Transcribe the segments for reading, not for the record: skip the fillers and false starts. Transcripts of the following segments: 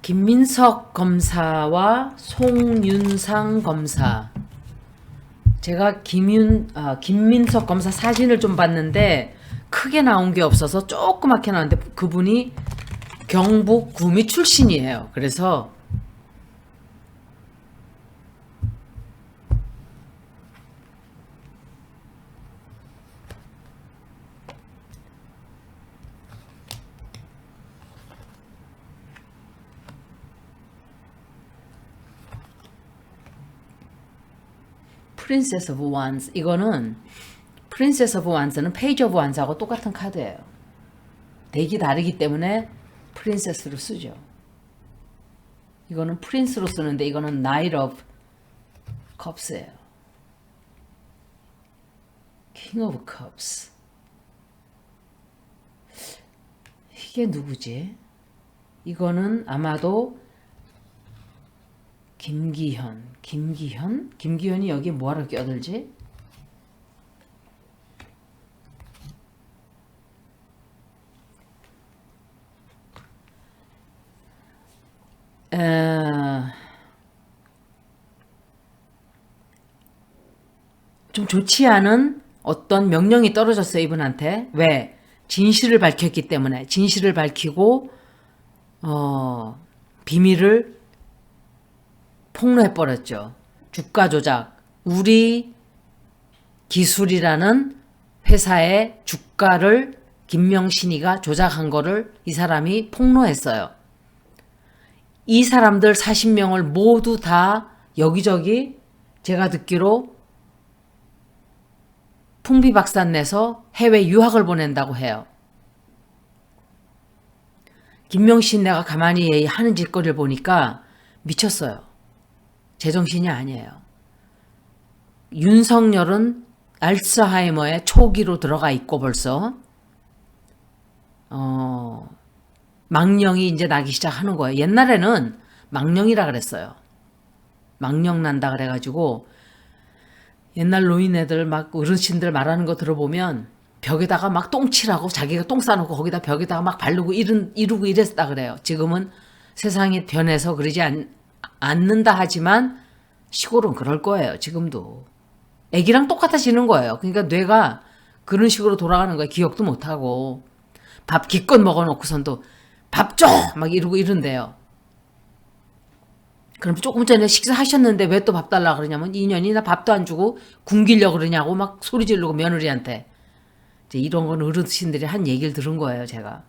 김민석 검사와 송윤상 검사. 제가 김민석 검사 사진을 좀 봤는데 크게 나온 게 없어서 조그맣게 나왔는데 그분이 경북 구미 출신이에요. 그래서 프린세스 오브 완스, 이거는 프린세스 오브 완스는 페이지 오브 완스하고 똑같은 카드예요. 덱이 다르기 때문에 프린세스로 쓰죠. 이거는 프린스로 쓰는데 이거는 나이트 오브 컵스예요. 킹 오브 컵스. 이게 누구지? 이거는 아마도 김기현이 여기 뭐하러 껴들지? 좀 좋지 않은 어떤 명령이 떨어졌어요, 이분한테. 왜? 진실을 밝혔기 때문에. 진실을 밝히고 비밀을 폭로해버렸죠. 주가 조작. 우리 기술이라는 회사의 주가를 김명신이가 조작한 거를 이 사람이 폭로했어요. 이 사람들 40명을 모두 다 여기저기 제가 듣기로 풍비박산 내서 해외 유학을 보낸다고 해요. 김명신 내가 가만히 하는 짓거리를 보니까 미쳤어요. 제정신이 아니에요. 윤석열은 알츠하이머의 초기로 들어가 있고 벌써 망령이 이제 나기 시작하는 거예요. 옛날에는 망령이라 그랬어요. 망령 난다 그래가지고 옛날 노인애들 막 어르신들 말하는 거 들어보면 벽에다가 막 똥칠하고 자기가 똥 싸놓고 거기다 벽에다가 막 바르고 이러고 이랬다 그래요. 지금은 세상이 변해서 그러지 않는다 하지만 시골은 그럴 거예요. 지금도. 애기랑 똑같아지는 거예요. 그러니까 뇌가 그런 식으로 돌아가는 거예요. 기억도 못하고. 밥 기껏 먹어놓고선도 밥 줘! 막 이러고 이런대요. 그럼 조금 전에 식사하셨는데 왜 또 밥 달라 그러냐면 인연이 나 밥도 안 주고 굶기려고 그러냐고 막 소리 지르고 며느리한테. 이제 이런 건 어르신들이 한 얘기를 들은 거예요, 제가.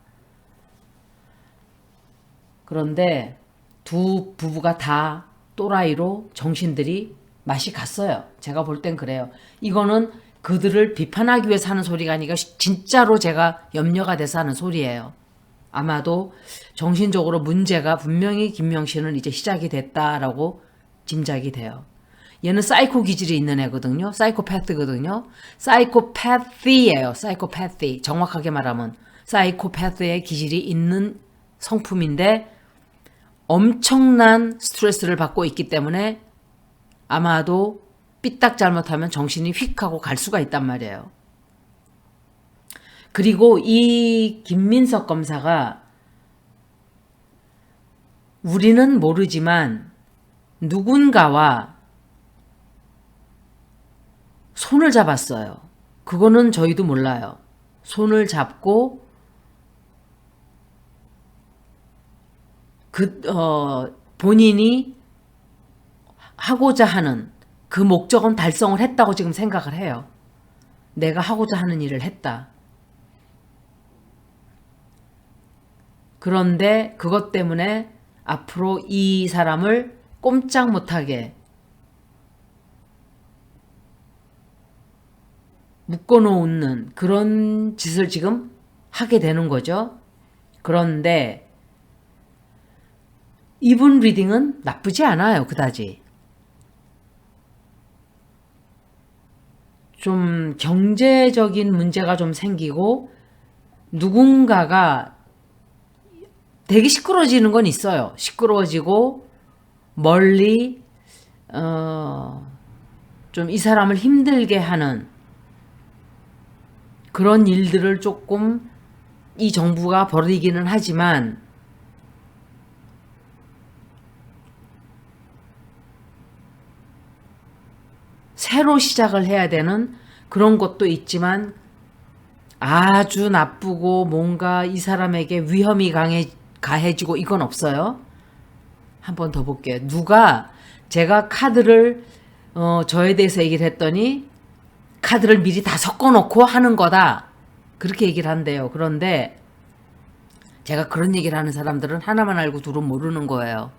그런데 두 부부가 다 또라이로 정신들이 맛이 갔어요. 제가 볼 땐 그래요. 이거는 그들을 비판하기 위해서 하는 소리가 아니라 진짜로 제가 염려가 돼서 하는 소리예요. 아마도 정신적으로 문제가 분명히 김명신은 이제 시작이 됐다라고 짐작이 돼요. 얘는 사이코 기질이 있는 애거든요. 사이코패스거든요. 사이코패스예요. 사이코패스. 정확하게 말하면 사이코패스의 기질이 있는 성품인데 엄청난 스트레스를 받고 있기 때문에 아마도 삐딱 잘못하면 정신이 휙 하고 갈 수가 있단 말이에요. 그리고 이 김민석 검사가 우리는 모르지만 누군가와 손을 잡았어요. 그거는 저희도 몰라요. 손을 잡고 본인이 하고자 하는 그 목적은 달성을 했다고 지금 생각을 해요. 내가 하고자 하는 일을 했다. 그런데 그것 때문에 앞으로 이 사람을 꼼짝 못하게 묶어놓는 그런 짓을 지금 하게 되는 거죠. 그런데 이분 리딩은 나쁘지 않아요. 그다지. 좀 경제적인 문제가 좀 생기고 누군가가 되게 시끄러워지는 건 있어요. 시끄러워지고 멀리 좀 이 사람을 힘들게 하는 그런 일들을 조금 이 정부가 벌이기는 하지만 새로 시작을 해야 되는 그런 것도 있지만 아주 나쁘고 뭔가 이 사람에게 위험이 가해지고 이건 없어요. 한 번 더 볼게요. 누가 제가 카드를 저에 대해서 얘기를 했더니 카드를 미리 다 섞어놓고 하는 거다. 그렇게 얘기를 한대요. 그런데 제가 그런 얘기를 하는 사람들은 하나만 알고 둘은 모르는 거예요.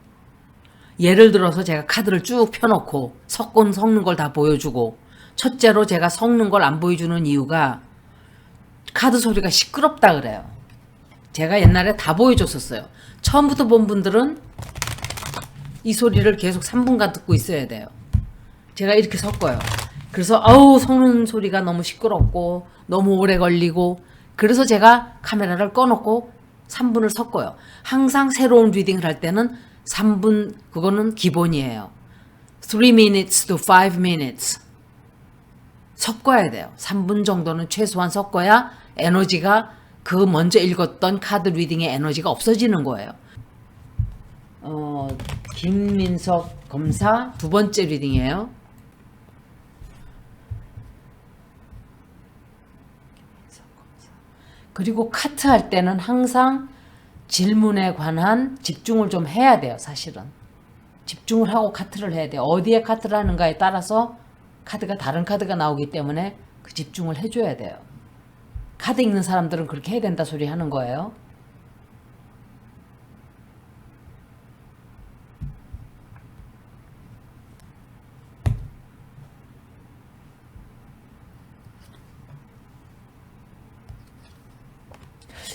예를 들어서 제가 카드를 쭉 펴놓고 섞는 걸 다 보여주고 첫째로 제가 섞는 걸 안 보여주는 이유가 카드 소리가 시끄럽다 그래요. 제가 옛날에 다 보여줬었어요. 처음부터 본 분들은 이 소리를 계속 3분간 듣고 있어야 돼요. 제가 이렇게 섞어요. 그래서 섞는 소리가 너무 시끄럽고 너무 오래 걸리고 그래서 제가 카메라를 꺼놓고 3분을 섞어요. 항상 새로운 리딩을 할 때는 3분 그거는 기본이에요. 3 minutes to 5 minutes 섞어야 돼요. 3분 정도는 최소한 섞어야 에너지가 그 먼저 읽었던 카드 리딩의 에너지가 없어지는 거예요. 김민석 검사 두 번째 리딩이에요. 그리고 카트 할 때는 항상 질문에 관한 집중을 좀 해야 돼요. 사실은 집중을 하고 카트를 해야 돼요. 어디에 카트를 하는가에 따라서 카드가 다른 카드가 나오기 때문에 그 집중을 해줘야 돼요. 카드 읽는 사람들은 그렇게 해야 된다 소리 하는 거예요.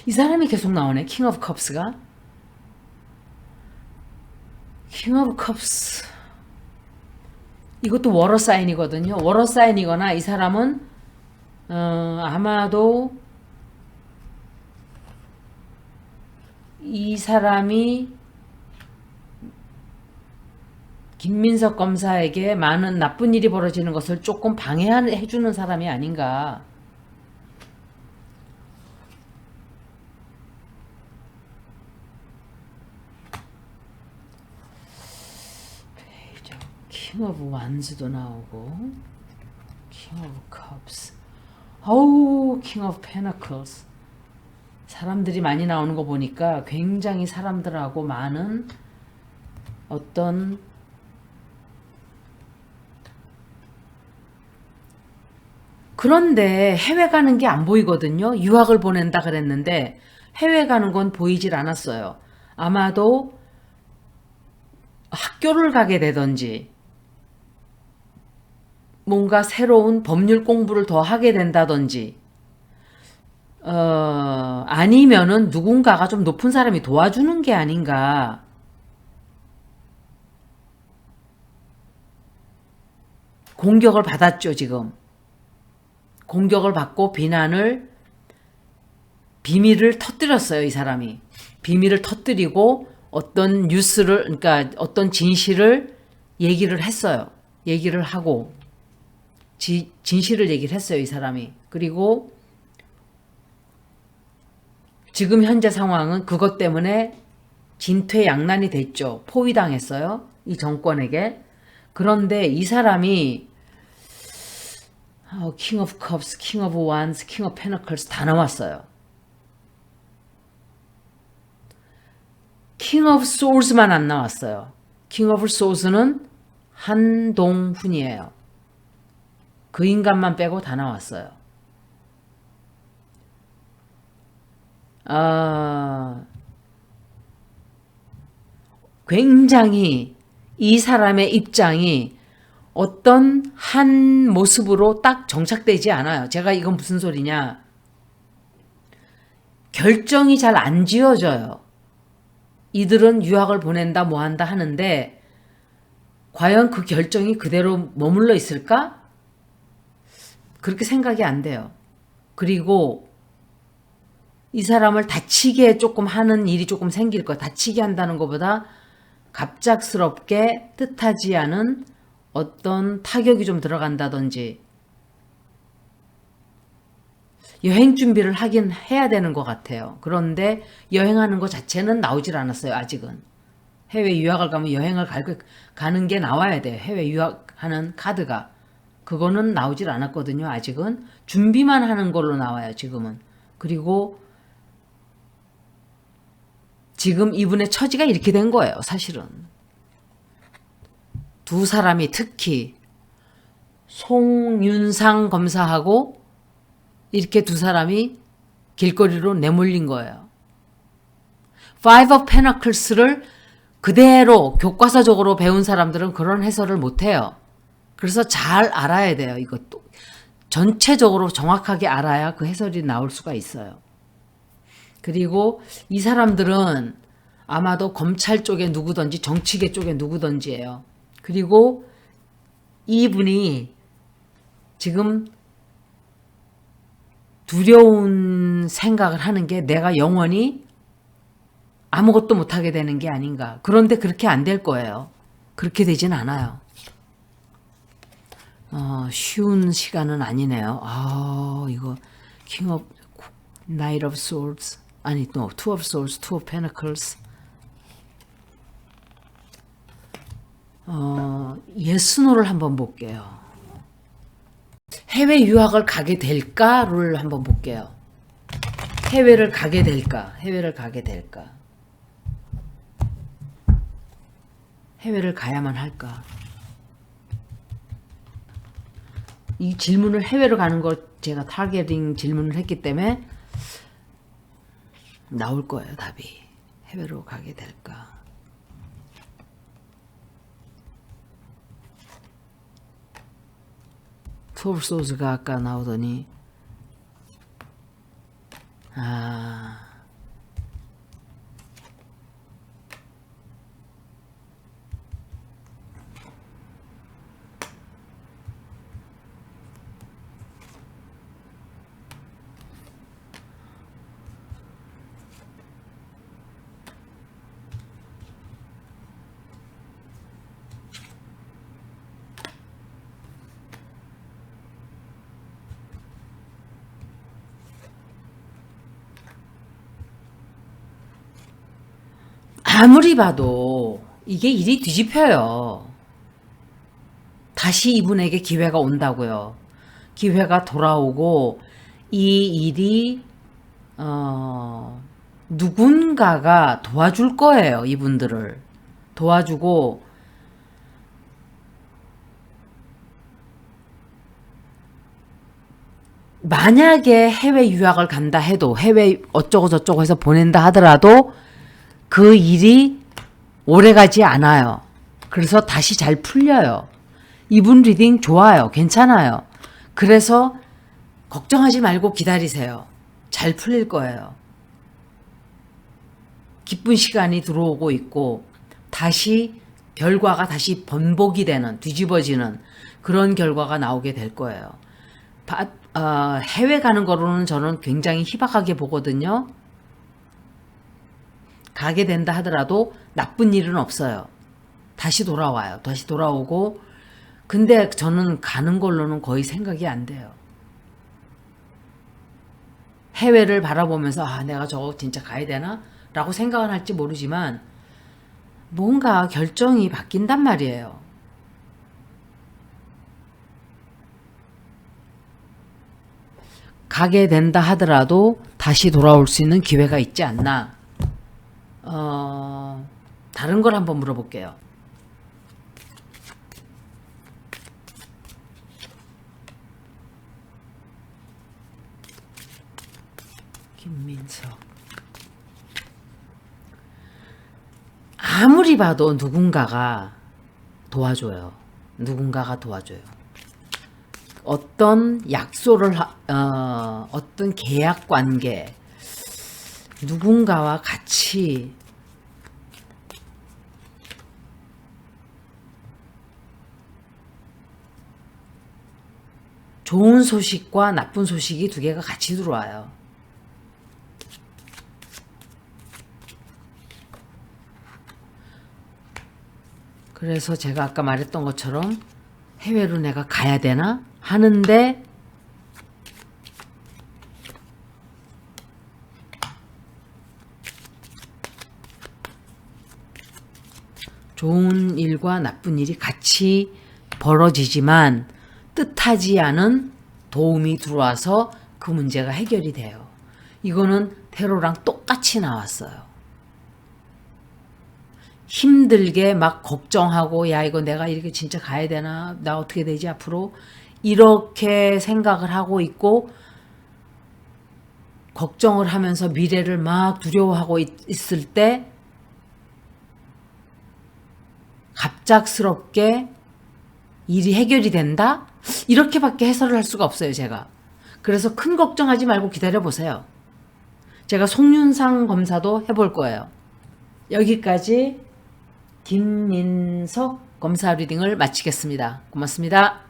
이 사람이 계속 나오네. 킹 오브 컵스가. 킹 오브 컵스. 이것도 워러 사인이거든요. 워러 사인이거나 이 사람은 아마도 이 사람이 김민석 검사에게 많은 나쁜 일이 벌어지는 것을 조금 방해해주는 사람이 아닌가. 킹 오브 완즈도 나오고 킹 오브 컵스 어우 킹 오브 페너클스 사람들이 많이 나오는 거 보니까 굉장히 사람들하고 많은 어떤 그런데 해외 가는 게 안 보이거든요. 유학을 보낸다 그랬는데 해외 가는 건 보이질 않았어요. 아마도 학교를 가게 되던지 뭔가 새로운 법률 공부를 더 하게 된다든지 아니면은 누군가가 좀 높은 사람이 도와주는 게 아닌가. 공격을 받았죠. 지금 공격을 받고 비밀을 터뜨렸어요. 이 사람이 비밀을 터뜨리고 어떤 뉴스를 그러니까 어떤 진실을 얘기를 했어요. 얘기를 하고 진실을 얘기를 했어요. 이 사람이. 그리고 지금 현재 상황은 그것 때문에 진퇴양난이 됐죠. 포위당했어요. 이 정권에게. 그런데 이 사람이 킹 오브 컵스, 킹 오브 완스, 킹 오브 페너클스 다 나왔어요. 킹 오브 소울스만 안 나왔어요. 킹 오브 소울스는 한동훈이에요. 그 인간만 빼고 다 나왔어요. 굉장히 이 사람의 입장이 어떤 한 모습으로 딱 정착되지 않아요. 제가 이건 무슨 소리냐. 결정이 잘 안 지어져요. 이들은 유학을 보낸다 뭐 한다 하는데 과연 그 결정이 그대로 머물러 있을까? 그렇게 생각이 안 돼요. 그리고 이 사람을 다치게 조금 하는 일이 조금 생길 거야. 다치게 한다는 것보다 갑작스럽게 뜻하지 않은 어떤 타격이 좀 들어간다든지 여행 준비를 하긴 해야 되는 것 같아요. 그런데 여행하는 것 자체는 나오질 않았어요. 아직은. 해외 유학을 가면 여행을 가는 게 나와야 돼요. 해외 유학하는 카드가. 그거는 나오질 않았거든요. 아직은 준비만 하는 걸로 나와요. 지금은. 그리고 지금 이분의 처지가 이렇게 된 거예요. 사실은 두 사람이 특히 송윤상 검사하고 이렇게 두 사람이 길거리로 내몰린 거예요. Five of Pentacles를 그대로 교과서적으로 배운 사람들은 그런 해설을 못해요. 그래서 잘 알아야 돼요. 이것도 전체적으로 정확하게 알아야 그 해설이 나올 수가 있어요. 그리고 이 사람들은 아마도 검찰 쪽에 누구든지 정치계 쪽에 누구든지예요. 그리고 이분이 지금 두려운 생각을 하는 게 내가 영원히 아무것도 못하게 되는 게 아닌가. 그런데 그렇게 안 될 거예요. 그렇게 되진 않아요. 쉬운 시간은 아니네요. 이거 King of Knight of Swords 아니 no, Two of Swords, Two of Pentacles. 예스노를 한번 볼게요. 해외 유학을 가게 될까를 한번 볼게요. 해외를 가게 될까? 해외를 가게 될까? 해외를 가야만 할까? 이 질문을 해외로 가는 걸 제가 타겟팅 질문을 했기 때문에 나올 거예요. 답이. 해외로 가게 될까? 투 오브 소즈가 아까 나오더니 아무리 봐도 이게 일이 뒤집혀요. 다시 이분에게 기회가 온다고요. 기회가 돌아오고 이 일이 누군가가 도와줄 거예요. 이분들을 도와주고 만약에 해외 유학을 간다 해도 해외 어쩌고 저쩌고 해서 보낸다 하더라도 그 일이 오래가지 않아요. 그래서 다시 잘 풀려요. 이분 리딩 좋아요. 괜찮아요. 그래서 걱정하지 말고 기다리세요. 잘 풀릴 거예요. 기쁜 시간이 들어오고 있고 다시 결과가 다시 번복이 되는 뒤집어지는 그런 결과가 나오게 될 거예요. 해외 가는 거로는 저는 굉장히 희박하게 보거든요. 가게 된다 하더라도 나쁜 일은 없어요. 다시 돌아와요. 다시 돌아오고 근데 저는 가는 걸로는 거의 생각이 안 돼요. 해외를 바라보면서 내가 저거 진짜 가야 되나? 라고 생각은 할지 모르지만 뭔가 결정이 바뀐단 말이에요. 가게 된다 하더라도 다시 돌아올 수 있는 기회가 있지 않나. 다른 걸 한번 물어볼게요. 김민석. 아무리 봐도 누군가가 도와줘요. 누군가가 도와줘요. 어떤 약속을, 어떤 계약 관계, 누군가와 같이 좋은 소식과 나쁜 소식이 두 개가 같이 들어와요. 그래서 제가 아까 말했던 것처럼 해외로 내가 가야 되나 하는데 좋은 일과 나쁜 일이 같이 벌어지지만 뜻하지 않은 도움이 들어와서 그 문제가 해결이 돼요. 이거는 테러랑 똑같이 나왔어요. 힘들게 막 걱정하고 야 이거 내가 이렇게 진짜 가야 되나? 나 어떻게 되지 앞으로? 이렇게 생각을 하고 있고 걱정을 하면서 미래를 막 두려워하고 있을 때 갑작스럽게 일이 해결이 된다? 이렇게밖에 해설을 할 수가 없어요, 제가. 그래서 큰 걱정하지 말고 기다려보세요. 제가 송윤상 검사도 해볼 거예요. 여기까지 김민석 검사 리딩을 마치겠습니다. 고맙습니다.